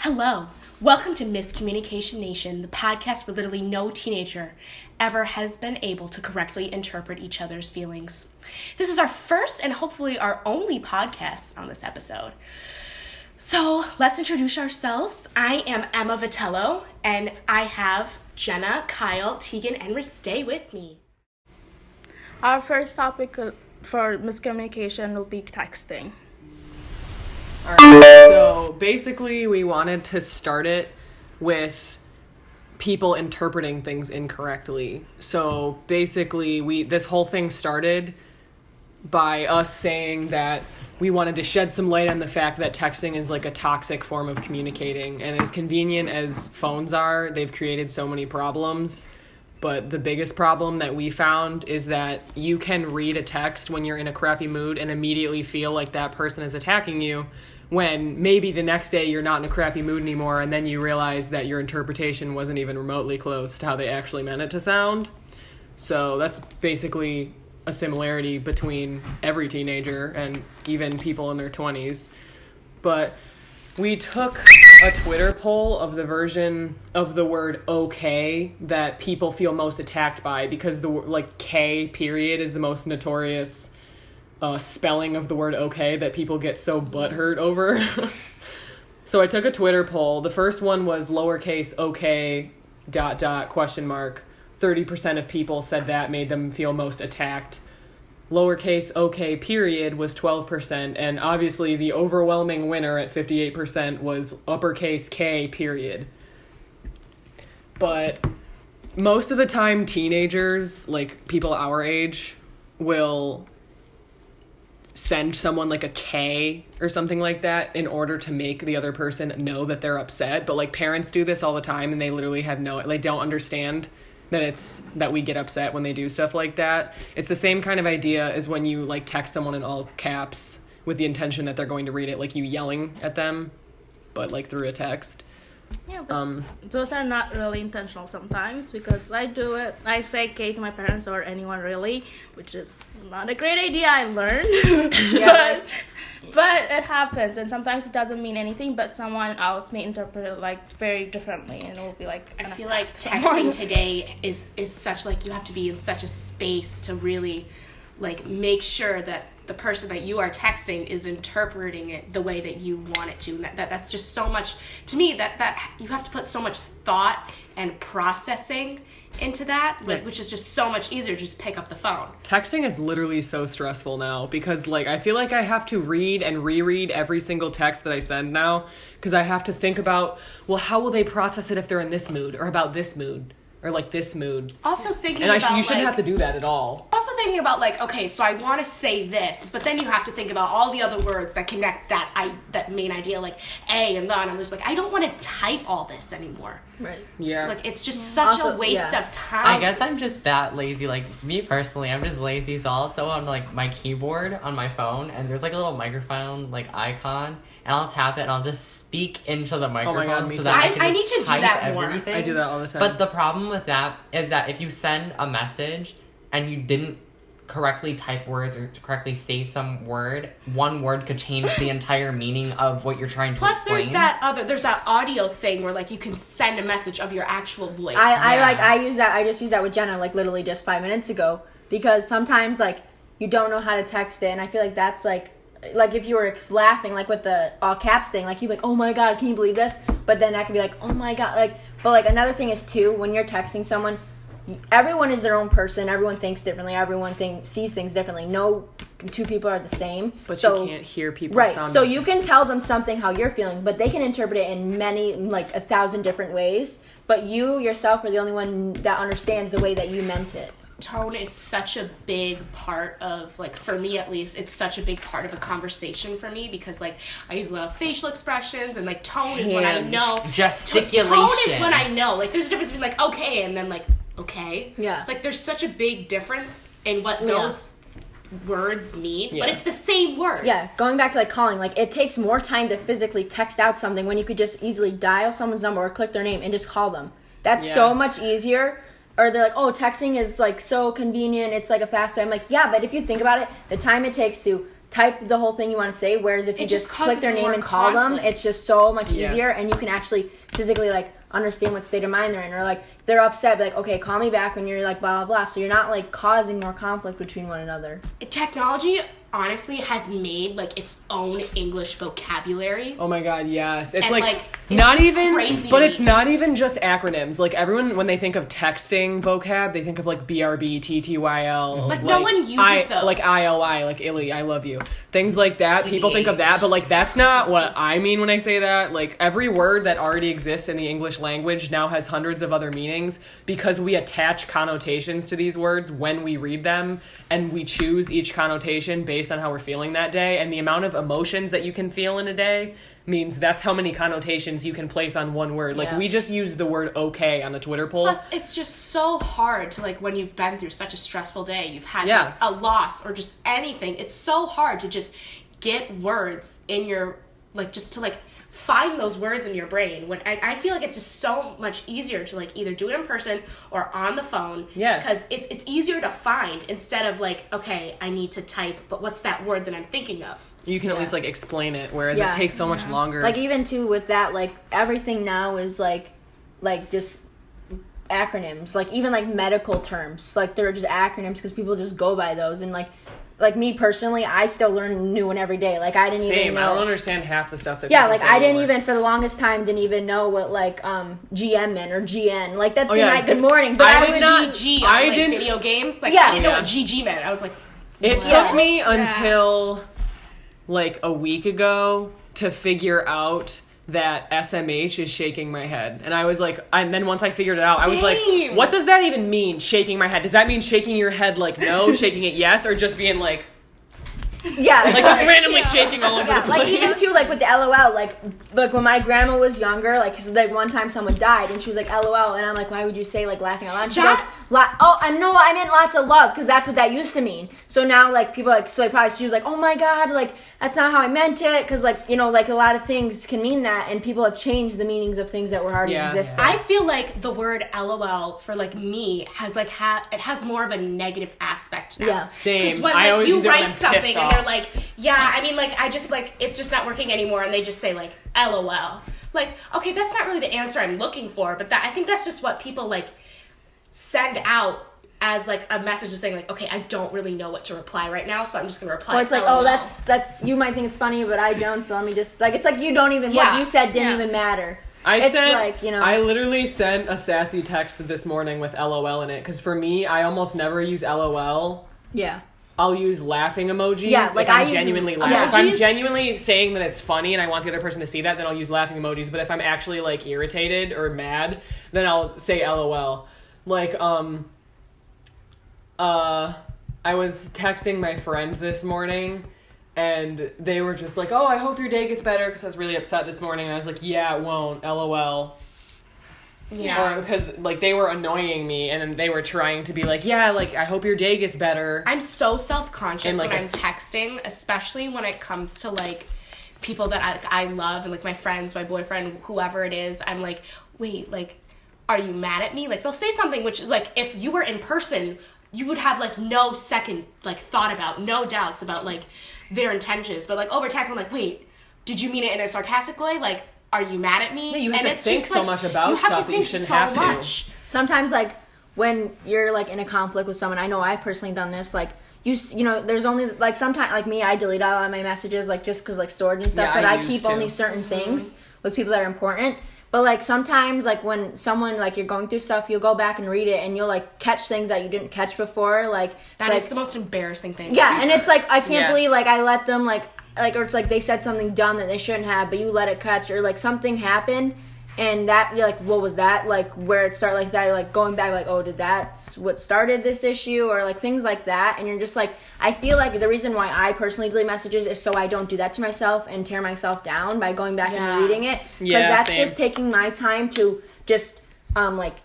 Hello. Welcome to Miscommunication Nation, the podcast where literally no teenager ever has been able to correctly interpret each other's feelings. This is our first and hopefully our only podcast on this episode. So let's introduce ourselves. I am Emma Vitello, and I have Jenna, Kyle, Tegan, and Ristay with me. Our first topic for miscommunication will be texting. All right, so basically we wanted to start it with people interpreting things incorrectly. So basically this whole thing started by us saying that we wanted to shed some light on the fact that texting is like a toxic form of communicating, and as convenient as phones are, they've created so many problems. But the biggest problem that we found is that you can read a text when you're in a crappy mood and immediately feel like that person is attacking you, when maybe the next day you're not in a crappy mood anymore, and then you realize that your interpretation wasn't even remotely close to how they actually meant it to sound. So that's basically a similarity between every teenager and even people in their 20s. But we took a Twitter poll of the version of the word okay that people feel most attacked by, because the K period is the most notorious spelling of the word okay that people get so butthurt over. So I took a Twitter poll. The first one was lowercase okay ... 30% of people said that made them feel most attacked. Lowercase okay period was 12%, and obviously the overwhelming winner at 58% was uppercase K period. But most of the time teenagers, like people our age, will send someone like a K or something like that in order to make the other person know that they're upset. But like parents do this all the time, and they literally don't understand that we get upset when they do stuff like that. It's the same kind of idea as when you like text someone in all caps with the intention that they're going to read it, like you yelling at them, but like through a text. Yeah, but those are not really intentional sometimes, because I do it. I say K to my parents or anyone really, which is not a great idea, I learned. But it happens, and sometimes it doesn't mean anything, but someone else may interpret it like very differently, and it will be like... I feel like texting today is such like you have to be in such a space to really like make sure that the person that you are texting is interpreting it the way that you want it to. And that's just so much, to me, that you have to put so much thought and processing into that, which is just so much easier to just pick up the phone. Texting is literally so stressful now, because like I feel like I have to read and reread every single text that I send now, because I have to think about, well, how will they process it if they're in this mood or about this mood or like this mood. Also thinking and about you shouldn't have to do that at all. Also thinking about like, okay, so I want to say this, but then you have to think about all the other words that connect that main idea, like A and the, and I'm just like, I don't want to type all this anymore. Right. Yeah. Like it's just such a waste of time. I guess I'm just that lazy. Like me personally, I'm just lazy. So I'll throw on like my keyboard on my phone, and there's like a little microphone like icon, and I'll tap it and I'll just speak into the microphone. Oh my God, me so too. that I can I just need to do type that more. everything. I do that all the time. But the problem with that is that if you send a message and you didn't correctly type words or to correctly say some word, one word could change the entire meaning of what you're trying to Plus, explain. there's that audio thing where like you can send a message of your actual voice. I use that. I just used that with Jenna like literally just 5 minutes ago, because sometimes like you don't know how to text it, and I feel like that's like if you were laughing like with the all caps thing, like you'd be like, oh my God, can you believe this? But then that could be like, oh my God, like. But like another thing is too, when you're texting someone, everyone is their own person. Everyone thinks differently. Everyone sees things differently. No two people are the same. But you can't hear people right. sound. So you can tell them something how you're feeling, but they can interpret it in many, like 1,000 different ways. But you yourself are the only one that understands the way that you meant it. Tone is such a big part of, like, for me at least, it's such a big part of a conversation for me, because like I use a lot of facial expressions, and like tone is when I know. Gesticulation. Tone is when I know. Like there's a difference between like okay and then like okay. Yeah. Like there's such a big difference in what those words mean, Yeah. but it's the same word. Yeah, going back to like calling, like it takes more time to physically text out something when you could just easily dial someone's number or click their name and just call them. That's so much easier. Or they're like, oh, texting is like so convenient, it's like a fast way. I'm like, yeah, but if you think about it, the time it takes to type the whole thing you want to say, whereas if you It just just click causes their name more and call them, conflict. it's just so much Yeah. easier, and you can actually physically like understand what state of mind they're in, or like they're upset, be like, okay, call me back when you're like blah blah blah, so you're not like causing more conflict between one another. Technology honestly has made like its own English vocabulary. Oh my god, yes. It's And, like, like, it's not just even, crazy but to it's me. not even just acronyms. Like everyone, when they think of texting vocab, they think of like BRB, TTYL. Like, no one uses those. Like ILI, like Illy, I love you. Things like that. People think of that, TBH. but like that's not what I mean when I say that. Like every word that already exists in the English language now has hundreds of other meanings because we attach connotations to these words when we read them, and we choose each connotation based on how we're feeling that day, and the amount of emotions that you can feel in a day means that's how many connotations you can place on one word. Like Yeah. we just used the word okay on the Twitter poll. Plus, it's just so hard to, like, when you've been through such a stressful day, you've had Yeah. like, a loss or just anything, it's so hard to just get words in your, like, just to, like, find those words in your brain. When I feel like it's just so much easier to, like, either do it in person or on the phone. Yes. Because it's easier to find instead of, like, okay, I need to type, but what's that word that I'm thinking of? You can at Yeah. least like explain it, whereas Yeah. it takes so much longer. Like even too with that, like everything now is like just acronyms, like even like medical terms, like they're just acronyms because people just go by those, and like me personally, I still learn a new one every day. Like I didn't even Same. know. I don't understand half the stuff that Yeah, people like say I didn't anymore. even for the longest time didn't even know what like GM meant or GN. Like that's Oh, good yeah. night, good morning. But I I did would not- GG I on, like, didn't- video games. Like, Yeah. I didn't know Yeah. what GG meant. I was like, It what? took me Yeah. until like a week ago to figure out that SMH is shaking my head. And I was like, and then once I figured it out, I was like, Same. what does that even mean, shaking my head? Does that mean shaking your head like no, shaking it yes, or just being like yeah, like just randomly shaking all over Yeah, the place? like even too, like with the LOL, like when my grandma was younger, like one time someone died and she was like LOL, and I'm like, why would you say like laughing out loud? And she That- goes, I meant lots of love because that's what that used to mean. So now like people like so like probably she was like, oh my god, like that's not how I meant it, because like you know like a lot of things can mean that, and people have changed the meanings of things that were already Yeah. existing. I feel like the word LOL for like me has like it has more of a negative aspect now. Yeah. Same. Because when I like always you use it when I'm write something pissed and off. they're like, yeah, I mean like I just like it's just not working anymore, and they just say like LOL. Like, okay, that's not really the answer I'm looking for, but that I think that's just what people like send out as like a message of saying like, okay, I don't really know what to reply right now, so I'm just gonna reply. Well, it's like, LOL. oh, that's you might think it's funny, but I don't. So let me just like it's like you don't even Yeah. what you said didn't Yeah. even matter. I It's sent, like, you know- I literally sent a sassy text this morning with LOL in it, because for me, I almost never use LOL. Yeah. I'll use laughing emojis Yeah, like if I'm I use genuinely laughing. If I'm emojis. genuinely saying that it's funny and I want the other person to see that, then I'll use laughing emojis. But if I'm actually like irritated or mad, then I'll say LOL. Like, I was texting my friend this morning, and they were just like, oh, I hope your day gets better, because I was really upset this morning. And I was like, yeah, it won't, LOL. Yeah. Or because like they were annoying me, and then they were trying to be like, yeah, like I hope your day gets better. I'm so self-conscious And, like, when a- I'm texting, especially when it comes to like people that I love and like my friends, my boyfriend, whoever it is. I'm like, wait, like, are you mad at me? Like they'll say something which is like, if you were in person, you would have like no second like thought about, no doubts about like their intentions. But like over text, I'm like, wait, did you mean it in a sarcastic way? Like, are you mad at me? Yeah, you have to it's think just, so like, much about you have stuff to that you think shouldn't so have to. much. Sometimes like when you're like in a conflict with someone, I know I've personally done this, like you know there's only like sometimes like me, I delete all of my messages like just because like storage and stuff, Yeah, but I I used keep to. only certain things with people that are important. But like sometimes like when someone like you're going through stuff, you'll go back and read it and you'll like catch things that you didn't catch before, like That is like, the most embarrassing thing. yeah, and it's like I can't Yeah. believe like I let them like or it's like they said something dumb that they shouldn't have, but you let it catch, or like something happened and that you're like, what was that? Like where it started like that, you're like going back like, oh, did that's what started this issue, or like things like that, and you're just like, I feel like the reason why I personally delete messages is so I don't do that to myself and tear myself down by going back Yeah. and reading it, because Yeah, that's same. just taking my time to just like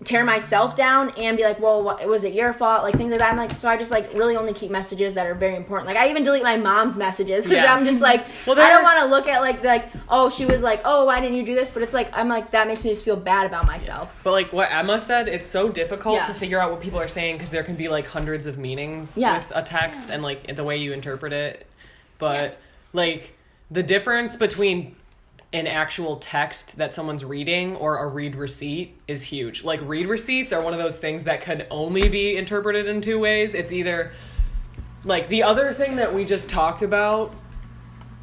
tear myself down and be like, well, was it your fault? Like things like that. I'm like, so I just like really only keep messages that are very important. Like I even delete my mom's messages because Yeah. I'm just like, Well, I don't there- want to look at like, oh, she was like, oh, why didn't you do this? But it's like, I'm like, that makes me just feel bad about myself. But like what Emma said, it's so difficult Yeah. to figure out what people are saying, because there can be like hundreds of meanings Yeah. with a text and like the way you interpret it. But like the difference between an actual text that someone's reading or a read receipt is huge. Like read receipts are one of those things that could only be interpreted in two ways. It's either like the other thing that we just talked about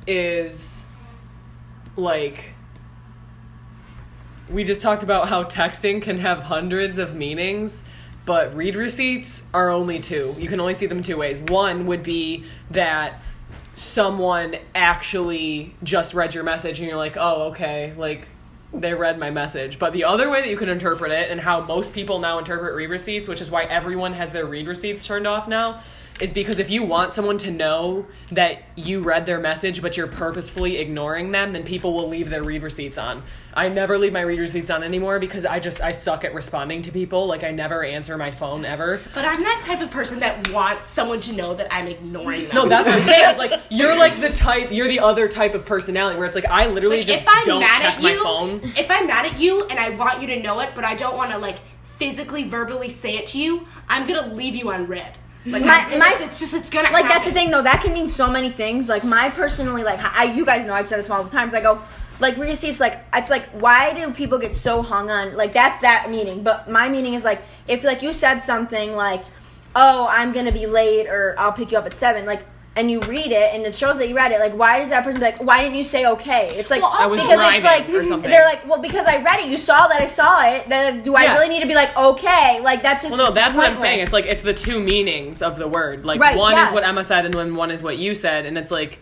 is like we just talked about how texting can have hundreds of meanings, but read receipts are only two. You can only see them two ways. One would be that someone actually just read your message and you're like, oh, okay, like they read my message. But the other way that you can interpret it, and how most people now interpret read receipts, which is why everyone has their read receipts turned off now, is because if you want someone to know that you read their message but you're purposefully ignoring them, then people will leave their read receipts on. I never leave my read receipts on anymore because I suck at responding to people. Like, I never answer my phone ever. But I'm that type of person that wants someone to know that I'm ignoring them. No, that's what I'm saying. It's like, you're the other type of personality where it's like, I literally like, just if I'm don't mad check at my you, phone. If I'm mad at you and I want you to know it, but I don't want to, like, physically, verbally say it to you, I'm going to leave you on red. Like, it's gonna like, happen. that's the thing, though. That can mean so many things. Like, my personally, like, you guys know I've said this multiple times. I go, like, read receipts, like, it's like, why do people get so hung on, like, that's that meaning. But my meaning is, like, if, like, you said something like, oh, I'm gonna be late, or I'll pick you up at 7, like, and you read it, and it shows that you read it, like, why does that person be like, why didn't you say okay? It's like, well, I was because driving it's like, or something. they're like, well, because I read it, you saw that I saw it, then do I really need to be like, okay? Like, that's just Well, no, that's what I'm pointless. saying. It's like, it's the two meanings of the word. Like, Right, one yes. is what Emma said, and then one is what you said, and it's like,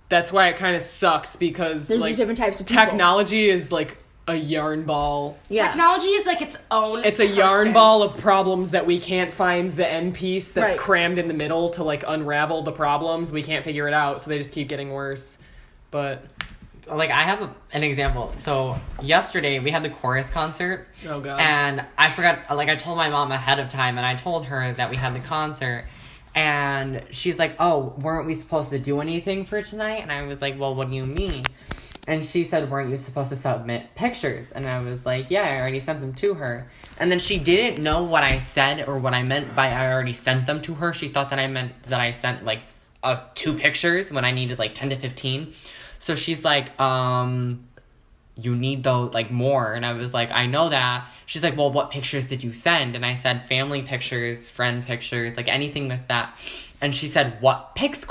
that's why it kind of sucks, because There's like these different types of people. technology is like a yarn ball. Yeah. Technology is like its own It's a yarn ball of problems that we can't find the end piece that's Right. crammed in the middle to like unravel the problems. We can't figure it out, so they just keep getting worse. But Like, I have an example. So yesterday we had the chorus concert. oh god. And I forgot, like, I told my mom ahead of time, and I told her that we had the concert. And she's like, oh, weren't we supposed to do anything for tonight? And I was like, well, what do you mean? And she said, weren't you supposed to submit pictures? And I was like, yeah, I already sent them to her. And then she didn't know what I said or what I meant by I already sent them to her. She thought that I meant that I sent, like, 2 pictures when I needed, like, 10 to 15. So she's like, you need those, like, more. And I was like, I know that. She's like, well, what pictures did you send? And I said, family pictures, friend pictures, like, anything with that. And she said, what pics, ?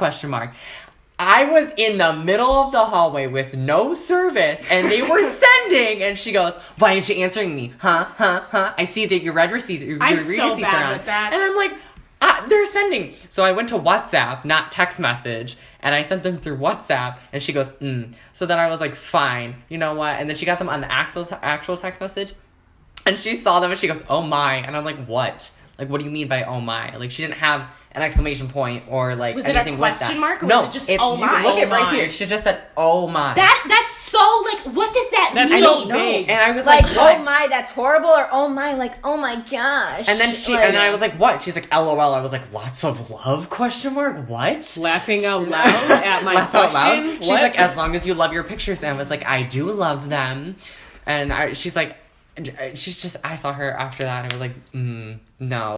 I was in the middle of the hallway with no service, and they were sending, and she goes, why aren't you answering me? Huh? I see that your read receipts, your I'm read so receipts bad are on. with that. And I'm like, they're sending. So I went to WhatsApp, not text message, and I sent them through WhatsApp, and she goes, So then I was like, fine, you know what? And then she got them on the actual text message, and she saw them, and she goes, oh my. And I'm like, what? Like, what do you mean by oh my? Like, she didn't have an exclamation point or, like, Was it a anything with that. question mark, or no, was it just, oh my? Look at Oh right my. here. She just said, oh my. That's so, like, what does that That's mean? so No. vague. And I was Like, like, what? oh my, that's horrible, or oh my, like, oh my gosh. And then like, and I was like, what? She's like, LOL. I was like, lots of love, ? What? Laughing out loud at my Laugh out question. loud. She's What? like, as long as you love your pictures. And I was like, I do love them. And she's like, I saw her after that, and I was like, no.